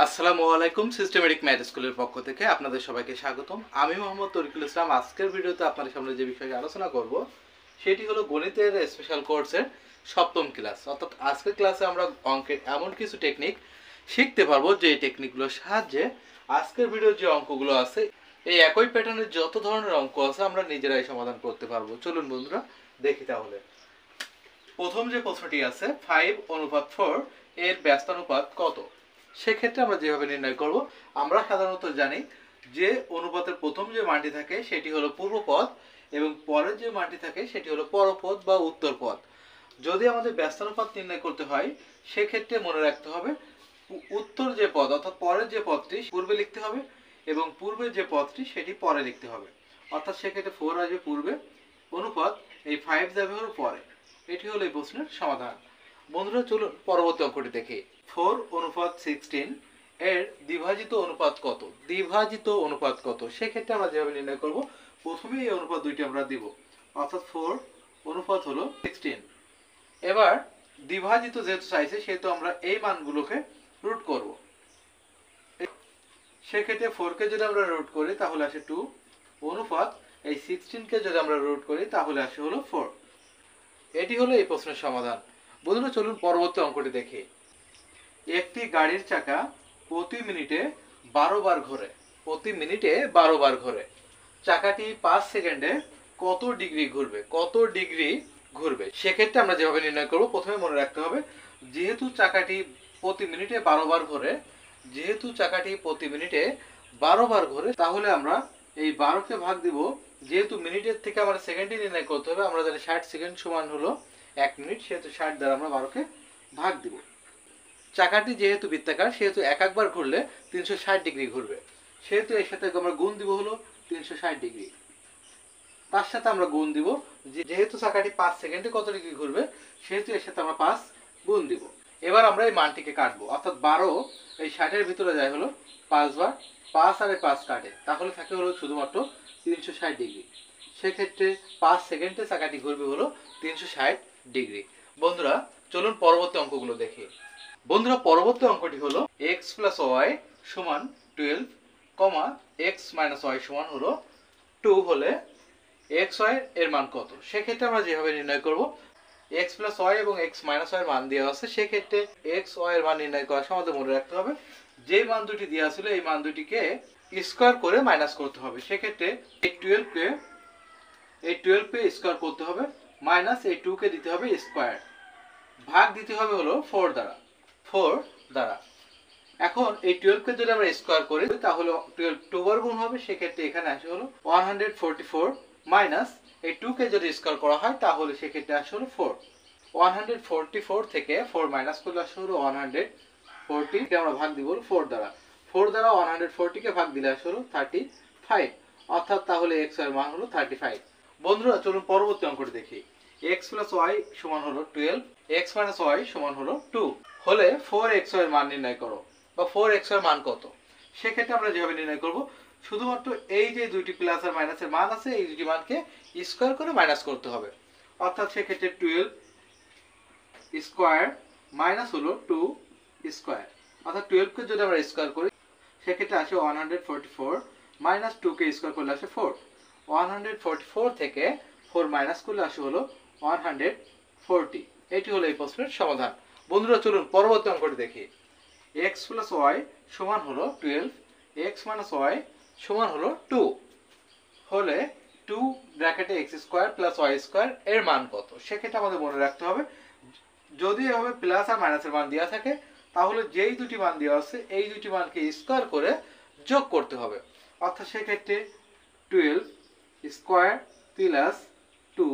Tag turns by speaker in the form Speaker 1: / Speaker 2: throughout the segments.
Speaker 1: আসসালামু আলাইকুম systematic math স্কুলের পক্ষ থেকে আপনাদের সবাইকে স্বাগতম। আমি মোহাম্মদ তরিকুল ইসলাম। আজকের ভিডিওতে আপনাদের সামনে যে বিষয়ে আলোচনা করব সেটি হলো গণিতের স্পেশাল কোর্সের সপ্তম ক্লাস। অর্থাৎ আজকের ক্লাসে আমরা অঙ্কের এমন কিছু টেকনিক শিখতে পারবো যে টেকনিকগুলোর সাহায্যে আজকের ভিডিওর যে অঙ্কগুলো আছে এই একই প্যাটার্নের যত ধরনের অঙ্ক আছে আমরা নিজেরাই সমাধান করতে পারবো। চলুন বন্ধুরা দেখি তাহলে। প্রথম যে প্রশ্নটি আছে 5:4 এর ব্যস্তানুপাত কত? সেক্ষেত্রে আমরা যেভাবে নির্ণয় করব, আমরা সাধারণত জানি যে অনুপাতের প্রথম যে মানটি থাকে সেটি হলো পূর্বপদ এবং পরের যে মানটি থাকে সেটি হলো পরপদ বা উত্তরপদ। যদি আমাদের ব্যস্তানুপাত নির্ণয় করতে হয় সেক্ষেত্রে মনে রাখতে হবে উত্তর যে পদ অর্থাৎ পরের যে পদটি পূর্বে লিখতে হবে এবং পূর্বের যে পদটি সেটি পরে লিখতে হবে। অর্থাৎ সেক্ষেত্রে 4 আসবে পূর্বে, অনুপাত এই 5 যাবে হলো পরে। এটি হলো এই প্রশ্নের সমাধান। বন্ধুরা চলুন পরবর্তী অঙ্কটি দেখি। 4:16 এর দ্বিভাজিত অনুপাত কত? দ্বিভাজিত অনুপাত কত? সেক্ষেত্রে আমরা যেভাবে নির্ণয় করব, প্রথমে এই অনুপাত দুইটি আমরা দিব, অর্থাৎ 4 অনুপাত হলো 16। এবার দ্বিভাজিত যেহেতু চাইছে সেহেতু আমরা এই মানগুলোকে রুট করব। সেক্ষেত্রে 4 কে যদি আমরা রুট করি তাহলে আসে 2, অনুপাত এই 16 কে যদি আমরা রুট করি তাহলে আসে হলো 4। এটি হলো এই প্রশ্নের সমাধান। বন্ধুরা চলুন পরবর্তী অঙ্কটি দেখি। একটি গাড়ির চাকা প্রতি মিনিটে 12 বার ঘোরে। প্রতি মিনিটে 12 বার ঘোরে। চাকাটি 5 সেকেন্ডে কত ডিগ্রি ঘুরবে? কত ডিগ্রি ঘুরবে? সেক্ষেত্রে আমরা যেভাবে নির্ণয় করব, প্রথমে মনে রাখতে হবে যেহেতু চাকাটি প্রতি মিনিটে 12 বার ঘোরে, যেহেতু চাকাটি প্রতি মিনিটে 12 বার ঘোরে, তাহলে আমরা এই 12 কে ভাগ দিব। যেহেতু মিনিটের থেকে আমরা সেকেন্ডে নির্ণয় করতে হবে, আমরা জানি 60 সেকেন্ড সমান হলো 1 মিনিট, সেহেতু 60 দ্বারা আমরা 12 কে ভাগ দিব। চাকাটি যেহেতু বৃত্তাকার সেহেতু একবার ঘুরলে 360 ডিগ্রি ঘুরবে, সেহেতু এর সাথে আমরা গুণ দিব হলো 360 ডিগ্রি। তার সাথে আমরা গুণ দিব যেহেতু চাকাটি 5 সেকেন্ডে কত ডিগ্রি ঘুরবে সেহেতু এর সাথে আমরা 5 গুণ দিব। এবার আমরা এই মানটিকে কাটবো, অর্থাৎ 12 এই 60 এর ভিতরে যায় হলো 5 বার, 5 আর 5 কাটে, তাহলে থাকে হলো শুধুমাত্র 360 ডিগ্রি। সেক্ষেত্রে 5 সেকেন্ডে চাকাটি ঘুরবে হলো 360 ডিগ্রি। বন্ধুরা চলুন পরবর্তী অঙ্কগুলো দেখি। বন্ধুরা পরবর্তী অঙ্কটি হলো x + y = 12, x - y = হলো 2 হলে xy এর মান কত? সেক্ষেত্রে আমরা যেভাবে নির্ণয় করব, x + y এবং x - y এর মান দেওয়া আছে, সেক্ষেত্রে x y এর মান নির্ণয় করার সময় আমাদের মনে রাখতে হবে যে মান দুটি দেওয়া ছিল এই মান দুটিকে স্কয়ার করে মাইনাস করতে হবে। সেক্ষেত্রে এই 12 কে স্কয়ার করতে হবে, মাইনাস এই 2 কে দিতে হবে স্কয়ার, ভাগ দিতে হবে হলো 4 দ্বারা। এখন এই 12 কে যদি আমরা স্কয়ার করি তাহলে 12 2 বার গুণ হবে, সেক্ষেত্রে এখানে আসে হলো 144, মাইনাস এই 2 কে যদি স্কয়ার করা হয় তাহলে সেক্ষেত্রে আসে হলো 4। 144 থেকে 4 মাইনাস করলে আসে হলো 140 কে আমরা ভাগ দিব হলো 4 দ্বারা। 4 দ্বারা 140 কে ভাগ দিলে আসে হলো 35, অর্থাৎ তাহলে x এর মান হলো 35। বন্ধুরা চলুন পরবর্তী অঙ্কটি দেখি। x + y = হলো 12, x - y = হলো 2 হলে 4xy এর মান নির্ণয় করো, বা 4xy এর মান কত? সেক্ষেত্রে আমরা যেভাবে নির্ণয় করব, শুধুমাত্র এই যে দুইটি প্লাস আর মাইনাসের মান আছে এই দুটি মানকে স্কয়ার করে মাইনাস করতে হবে। অর্থাৎ সেক্ষেত্রে 12 স্কয়ার মাইনাস হলো 2 স্কয়ার, অর্থাৎ 12 কে যদি আমরা স্কয়ার করি সেক্ষেত্রে আসে 144, মাইনাস 2 কে স্কয়ার করলে আসে 4। 144 থেকে 4 মাইনাস করলে আসে হলো 140। এটি হলো এই প্রশ্নের সমাধান। বন্ধুরা চলুন পরবর্তী অঙ্কটি দেখি। x + y = হলো 12, x - y = হলো 2 হলে 2 ব্র্যাকেটে x² + y² এর মান কত? সেক্ষেত্রে আমাদের মনে রাখতে হবে যদি এভাবে প্লাস আর মাইনাসের মান দেওয়া থাকে তাহলে যেই দুটি মান দেওয়া আছে এই দুটি মানকে স্কয়ার করে যোগ করতে হবে। অর্থাৎ সেক্ষেত্রে 12 স্কয়ার প্লাস 2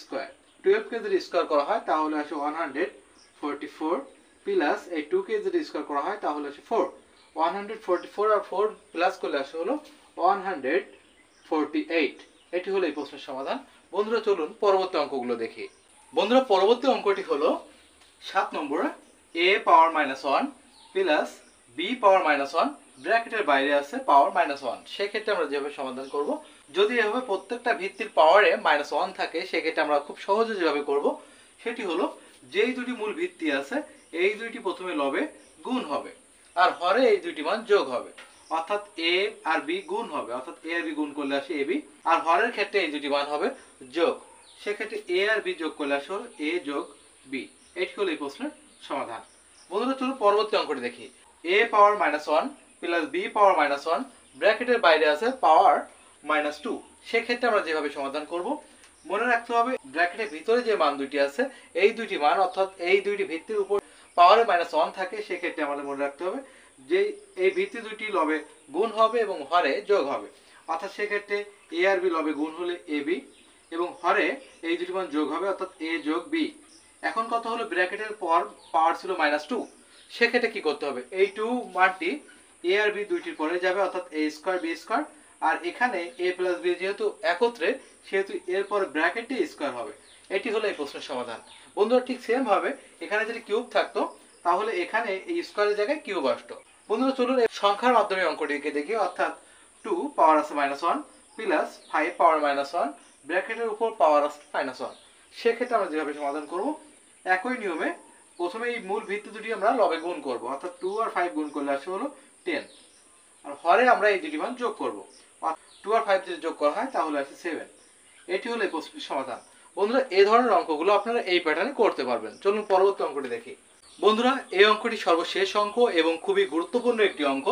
Speaker 1: স্কয়ার, 12 কে যদি স্কয়ার করা হয় তাহলে আসে 144, প্লাস এই 2 কে যদি স্কয়ার করা হয় তাহলে আসে 4। 144 আর 4 প্লাস করলে আসে হলো 148। এটি হলো এই প্রশ্নের সমাধান। বন্ধুরা চলুন পরবর্তী অঙ্কগুলো দেখি। বন্ধুরা পরবর্তী অঙ্কটি হলো 7 নম্বর, a পাওয়ার -1 প্লাস b পাওয়ার -1 ব্র্যাকেটের বাইরে আছে পাওয়ার -1। সেক্ষেত্রে আমরা যেভাবে সমাধান করব, যদি এভাবে প্রত্যেকটা ভিত্তির পাওয়ারে -1 থাকে সেক্ষেত্রে আমরা খুব সহজে যেভাবে করব সেটি হলো যেই দুটি মূল ভিত্তি আছে এই দুইটি প্রথমে লবে গুণ হবে, আর হরে এই দুইটি মান যোগ হবে, অর্থাৎ এ আর বি গুণ হবে, অর্থাৎ এ আর বি গুণ করলে আসে এ বি। আর হরের ক্ষেত্রে এই দুটি মান হবে যোগ, সেক্ষেত্রে এ আর বি যোগ করলে আসে হলো এ যোগ বি। এটি হলো এই প্রশ্নের সমাধান। বন্ধুরা চলুন পরবর্তী অঙ্কটি দেখি। এ পাওয়ার -1 প্লাস বি পাওয়ার -1 ব্র্যাকেটের বাইরে আছে পাওয়ার -2। সেক্ষেত্রে আমরা যেভাবে সমাধান করব, মনে রাখতে হবে ব্র্যাকেটের ভিতরে যে মান দুইটি আছে এই দুইটি মান, অর্থাৎ এই দুইটি ভিত্তির উপর পাওয়ারে -1 থাকে, সেক্ষেত্রে আমাদের মনে রাখতে হবে যে এই ভিত্তি দুইটি লবে গুণ হবে এবং হরে যোগ হবে, অর্থাৎ সেক্ষেত্রে এ আর বি লবে গুণ হলে এ বি এবং হরে এই দুটি মান যোগ হবে, অর্থাৎ এ যোগ বি। এখন কত হলো, ব্র্যাকেটের পর পাওয়ার ছিল -2, সেক্ষেত্রে কি করতে হবে, এই 2 মানটি এ আর বি দুইটির পরে যাবে, অর্থাৎ এ স্কয়ার বি স্কয়ার। আর এখানে এ প্লাস বি যেহেতু একত্রে, সেহেতু এর পর ব্র্যাকেটে স্কয়ার হবে। এটি হলো এই প্রশ্নের সমাধান। বন্ধুরা ঠিক সেম ভাবে এখানে যদি কিউব থাকতো তাহলে এখানে এই স্কয়ারের জায়গায় কিউব আসতো। বন্ধুরা চলুন এই সংখ্যার মাধ্যমে অঙ্কটিকে দেখি, অর্থাৎ 2 পাওয়ার আছে -1 প্লাস 5 পাওয়ার -1 ব্র্যাকেটের উপর পাওয়ার আছে -1। সেক্ষেত্রে আমরা যেভাবে সমাধান করব, একই নিয়মে প্রথমে এই মূল ভিত্তি দুটি আমরা লবে গুণ করব, অর্থাৎ 2 আর 5 গুণ করলে আসে হলো 10। আর হরে আমরা এই দুটি মান যোগ করব, 2 আর 5 যদি যোগ করা হয় তাহলে আসে 7। এটি হলো এই প্রশ্নের সমাধান। বন্ধুরা এই ধরনের অঙ্কগুলো আপনারা এই প্যাটার্নে করতে পারবেন। চলুন পরবর্তী অঙ্কটি দেখি। বন্ধুরা এই অঙ্কটি সর্বশেষ অঙ্ক এবং খুবই গুরুত্বপূর্ণ একটি অঙ্ক,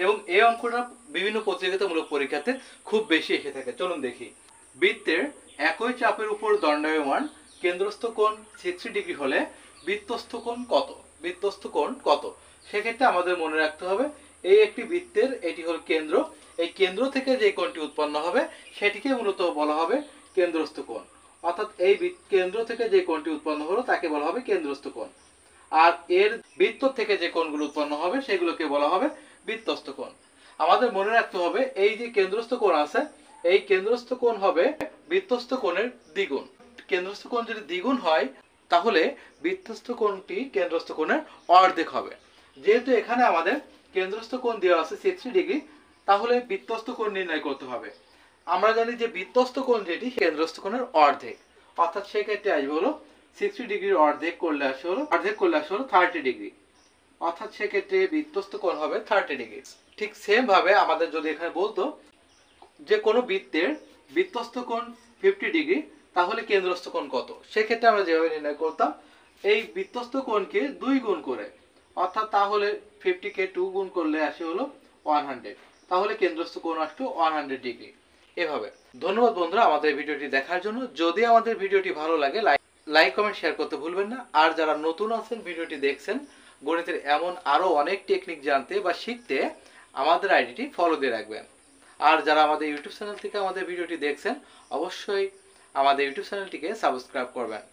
Speaker 1: এবং এই অঙ্কটা বিভিন্ন প্রতিযোগিতামূলক পরীক্ষাতে খুব বেশি এসে থাকে। চলুন দেখি। বৃত্তের একই চাপের উপর দণ্ডায়মান কেন্দ্রস্থ কোণ 60 ডিগ্রি হলে বৃত্তস্থ কোণ কত? বৃত্তস্থ কোণ কত? সেক্ষেত্রে আমাদের মনে রাখতে হবে এই একটি বৃত্তের এটি হল কেন্দ্র, এই কেন্দ্র থেকে যে কোণটি উৎপন্ন হবে সেটিকে মূলত বলা হবে কেন্দ্রস্থ কোণ, অর্থাৎ এই কেন্দ্র থেকে যে কোণটি উৎপন্ন হলো তাকে বলা হবে কেন্দ্রস্থ কোণ। আর এর বৃত্ত থেকে যে কোণগুলো উৎপন্ন হবে সেগুলোকে বলা হবে বৃত্তস্থ কোণ। আমাদের মনে রাখতে হবে এই যে কেন্দ্রস্থ কোণ আছে, এই কেন্দ্রস্থ কোণ হবে বৃত্তস্থ কোণের দ্বিগুণ। কেন্দ্রস্থ কোণ যদি দ্বিগুণ হয় তাহলে বৃত্তস্থ কোণটি কেন্দ্রস্থ কোণের অর্ধেক হবে। যেহেতু এখানে আমাদের কেন্দ্রস্থ কোণ দেওয়া আছে 60 ডিগ্রি, তাহলে বৃত্তস্থ কোণ নির্ণয় করতে হবে। আমরা জানি যে বৃত্তস্থ কোণ যেটি কেন্দ্রস্থ কোণের অর্ধেক, অর্থাৎ সেক্ষেত্রে আসবে হলো 60 ডিগ্রির অর্ধেক করলে আসে হলো 30 ডিগ্রি, অর্থাৎ সেক্ষেত্রে বৃত্তস্থ কোণ হবে 30 ডিগ্রি। ঠিক সেম ভাবে আমাদের যদি এখানে বলতো যে কোনো বৃত্তের বৃত্তস্থ কোণ 50 ডিগ্রি, তাহলে কেন্দ্রস্থ কোণ কত? সেক্ষেত্রে আমরা যেভাবে নির্ণয় করতাম, এই বৃত্তস্থ কোণকে 2 গুণ করে, অর্থাৎ তাহলে 50 কে 2 গুণ করলে আসে হলো 100, তাহলে কেন্দ্রস্থ কোণ আসতো 100 ডিগ্রি। এভাবে। ধন্যবাদ বন্ধুরা আমাদের ভিডিওটি দেখার জন্য। যদি আমাদের ভিডিওটি ভালো লাগে লাইক কমেন্ট শেয়ার করতে ভুলবেন না। আর যারা নতুন আছেন ভিডিওটি দেখছেন, গণিতের এমন আরো অনেক টেকনিক জানতে বা শিখতে আমাদের আইডিটি ফলো দিয়ে রাখবেন। আর যারা আমাদের ইউটিউব চ্যানেল থেকে আমাদের ভিডিওটি দেখছেন, অবশ্যই আমাদের ইউটিউব চ্যানেলটিকে সাবস্ক্রাইব করবেন।